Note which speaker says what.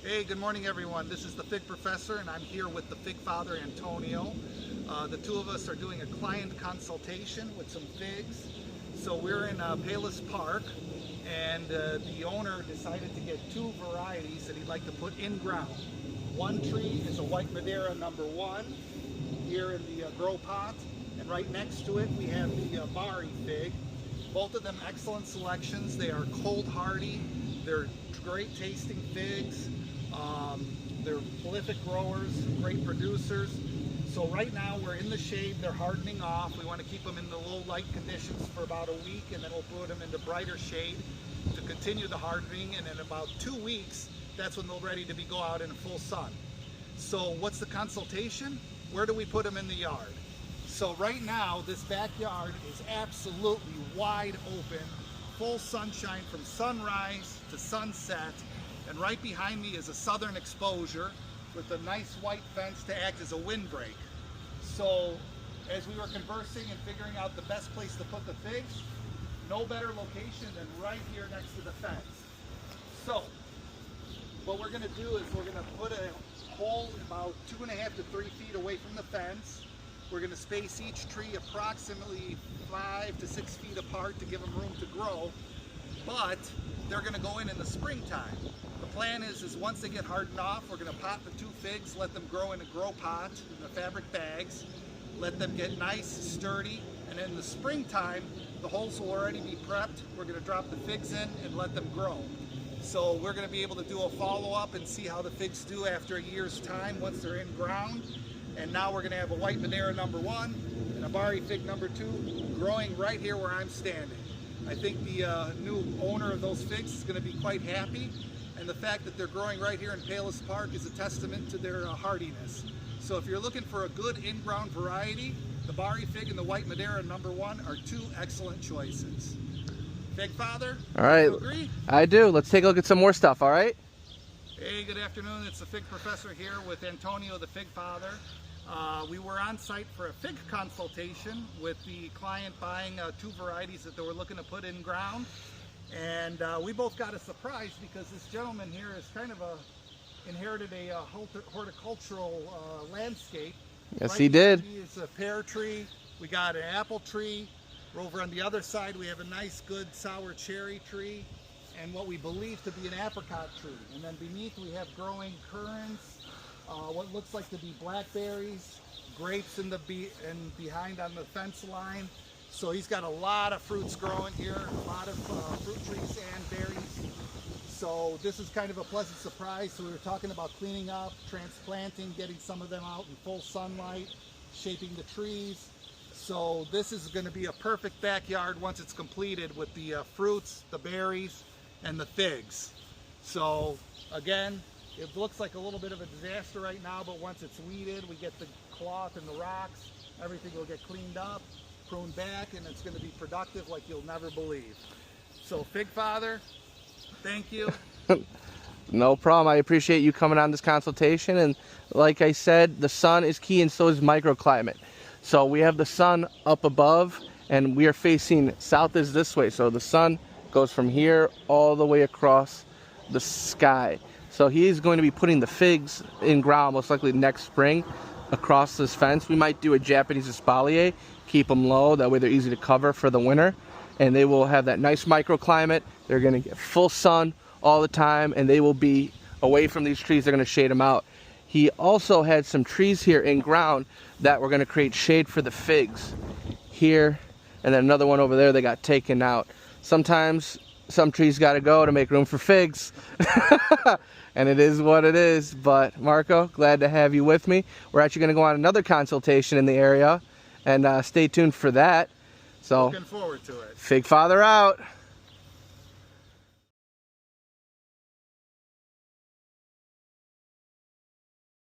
Speaker 1: Hey, good morning everyone. This is the Fig Professor and I'm here with the Figfather Antonio. The two of us are doing a client consultation with some figs. So we're in Palos Park and the owner decided to get two varieties that he'd like to put in ground. One tree is a white Madeira #1 here in the grow pot, and right next to it we have the Bari fig. Both of them excellent selections. They are cold hardy, they're great tasting figs. They're prolific growers, great producers. So right now we're in the shade, they're hardening off. We want to keep them in the low light conditions for about a week, and then we'll put them into brighter shade to continue the hardening, and in about 2 weeks, that's when they're ready to go out in full sun. So what's the consultation? Where do we put them in the yard? So right now, this backyard is absolutely wide open, full sunshine from sunrise to sunset. And right behind me is a southern exposure with a nice white fence to act as a windbreak. So as we were conversing and figuring out the best place to put the figs, no better location than right here next to the fence. So what we're going to do is we're going to put a hole about 2.5 to 3 feet away from the fence. We're going to space each tree approximately 5 to 6 feet apart to give them room to grow, but they're going to go in the springtime. The plan is once they get hardened off, we're going to pot the 2 figs, let them grow in a grow pot in the fabric bags, let them get nice, sturdy, and in the springtime, the holes will already be prepped. We're going to drop the figs in and let them grow. So we're going to be able to do a follow-up and see how the figs do after a year's time once they're in ground. And now we're going to have a white Madeira #1 and a Bari fig #2 growing right here where I'm standing. I think the new owner of those figs is going to be quite happy, and the fact that they're growing right here in Palos Park is a testament to their hardiness. So if you're looking for a good in-ground variety, the Bari fig and the white Madeira #1 are 2 excellent choices. Figfather,
Speaker 2: all right,
Speaker 1: do you agree?
Speaker 2: I do. Let's take a look at some more stuff, all right?
Speaker 1: Hey, good afternoon. It's the Fig Professor here with Antonio, the Figfather. We were on site for a fig consultation with the client buying 2 varieties that they were looking to put in ground. And we both got a surprise because this gentleman here is kind of inherited a horticultural landscape.
Speaker 2: Yes,
Speaker 1: right
Speaker 2: he did.
Speaker 1: It's a pear tree. We got an apple tree. Over on the other side, we have a nice, good sour cherry tree, and what we believe to be an apricot tree. And then beneath, we have growing currants, what looks like to be blackberries, grapes and behind on the fence line. So he's got a lot of fruits growing here, a lot of fruit trees and berries. So this is kind of a pleasant surprise. So we were talking about cleaning up, transplanting, getting some of them out in full sunlight, shaping the trees. So this is going to be a perfect backyard once it's completed with the fruits, the berries, and the figs. So again, it looks like a little bit of a disaster right now, but once it's weeded, we get the cloth and the rocks, everything will get cleaned up, pruned back, and it's going to be productive like you'll never believe. So Figfather, thank you.
Speaker 2: No problem. I appreciate you coming on this consultation, and like I said, the sun is key and so is microclimate. So we have the sun up above and we are facing south is this way, so the sun goes from here all the way across the sky. So he's going to be putting the figs in ground most likely next spring across this fence. We might do a Japanese espalier, keep them low, that way they're easy to cover for the winter, and they will have that nice microclimate. They're going to get full sun all the time, and they will be away from these trees. They're going to shade them out. He also had some trees here in ground that were going to create shade for the figs here, and then another one over there that got taken out. Sometimes some trees got to go to make room for figs. And it is what it is. But Marco, glad to have you with me. We're actually going to go on another consultation in the area, and stay tuned for that. So
Speaker 1: looking forward to it.
Speaker 2: Figfather out.